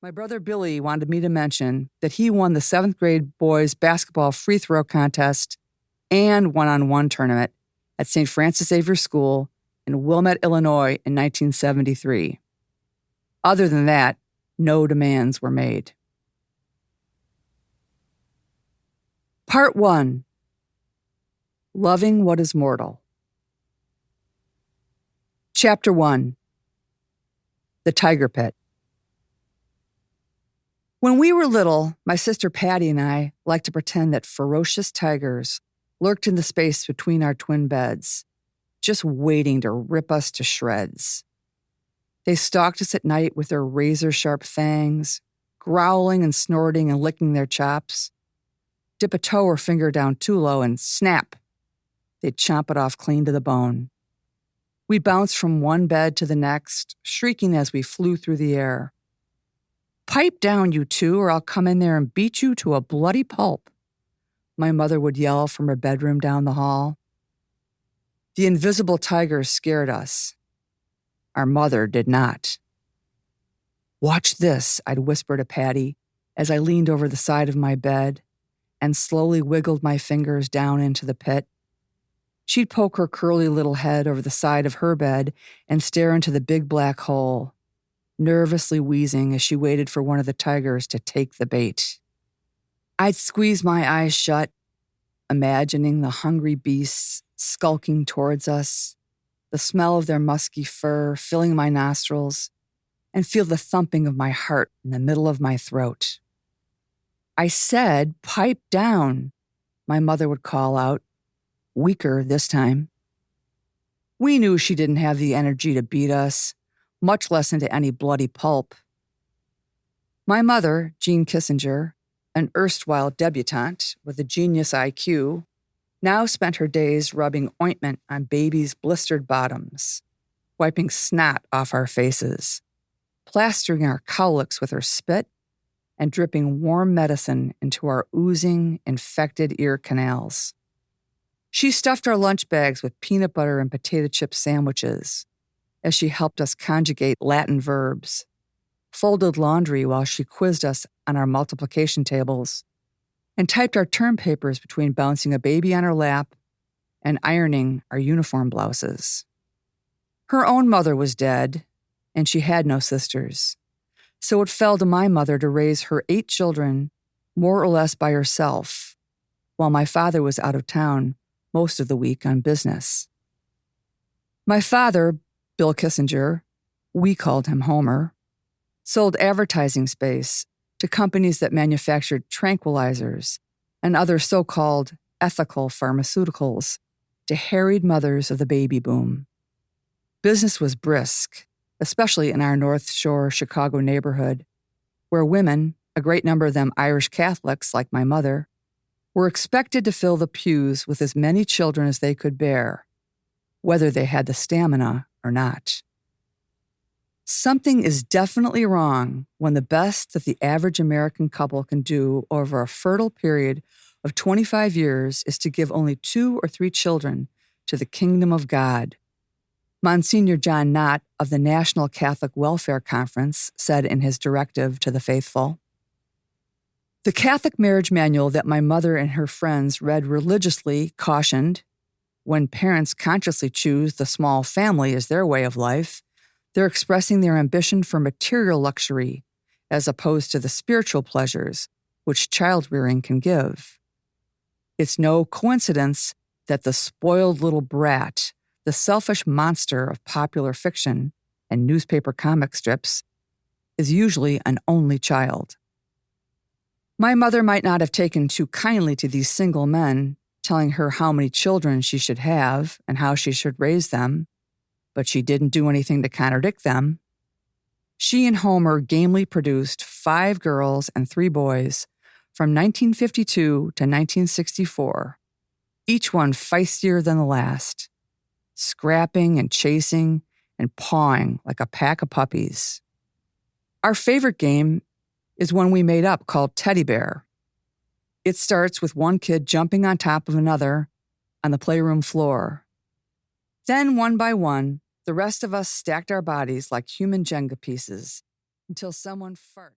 My brother Billy wanted me to mention that he won the 7th grade boys basketball free throw contest and one-on-one tournament at St. Francis Xavier School in Wilmette, Illinois in 1973. Other than that, no demands were made. Part 1. Loving What is Mortal. Chapter 1. The Tiger Pit. When we were little, my sister Patty and I liked to pretend that ferocious tigers lurked in the space between our twin beds, just waiting to rip us to shreds. They stalked us at night with their razor-sharp fangs, growling and snorting and licking their chops. Dip a toe or finger down too low and snap, they'd chomp it off clean to the bone. We'd bounce from one bed to the next, shrieking as we flew through the air. "Pipe down, you two, or I'll come in there and beat you to a bloody pulp," my mother would yell from her bedroom down the hall. The invisible tigers scared us. Our mother did not. "Watch this," I'd whisper to Patty as I leaned over the side of my bed and slowly wiggled my fingers down into the pit. She'd poke her curly little head over the side of her bed and stare into the big black hole, nervously wheezing as she waited for one of the tigers to take the bait. I'd squeeze my eyes shut, imagining the hungry beasts skulking towards us, the smell of their musky fur filling my nostrils, and feel the thumping of my heart in the middle of my throat. "I said, pipe down," my mother would call out, weaker this time. We knew she didn't have the energy to beat us, much less into any bloody pulp. My mother, Jean Kissinger, an erstwhile debutante with a genius IQ, now spent her days rubbing ointment on babies' blistered bottoms, wiping snot off our faces, plastering our cowlicks with her spit, and dripping warm medicine into our oozing, infected ear canals. She stuffed our lunch bags with peanut butter and potato chip sandwiches as she helped us conjugate Latin verbs, folded laundry while she quizzed us on our multiplication tables, and typed our term papers between bouncing a baby on her lap and ironing our uniform blouses. Her own mother was dead, and she had no sisters, so it fell to my mother to raise her 8 children more or less by herself, while my father was out of town most of the week on business. My father, Bill Kissinger, we called him Homer, sold advertising space to companies that manufactured tranquilizers and other so-called ethical pharmaceuticals to harried mothers of the baby boom. Business was brisk, especially in our North Shore Chicago neighborhood, where women, a great number of them Irish Catholics like my mother, were expected to fill the pews with as many children as they could bear, whether they had the stamina or not. Something is definitely wrong when the best that the average American couple can do over a fertile period of 25 years is to give only 2 or 3 children to the kingdom of God. Monsignor John Knott of the National Catholic Welfare Conference said in his directive to the faithful. The Catholic marriage manual that my mother and her friends read religiously cautioned, when parents consciously choose the small family as their way of life, they're expressing their ambition for material luxury as opposed to the spiritual pleasures which child-rearing can give. It's no coincidence that the spoiled little brat, the selfish monster of popular fiction and newspaper comic strips, is usually an only child. My mother might not have taken too kindly to these single men telling her how many children she should have and how she should raise them, but she didn't do anything to contradict them. She and Homer gamely produced 5 girls and 3 boys from 1952 to 1964, each one feistier than the last, scrapping and chasing and pawing like a pack of puppies. Our favorite game is one we made up called Teddy Bear. It starts with one kid jumping on top of another on the playroom floor. Then, one by one, the rest of us stacked our bodies like human Jenga pieces until someone farted.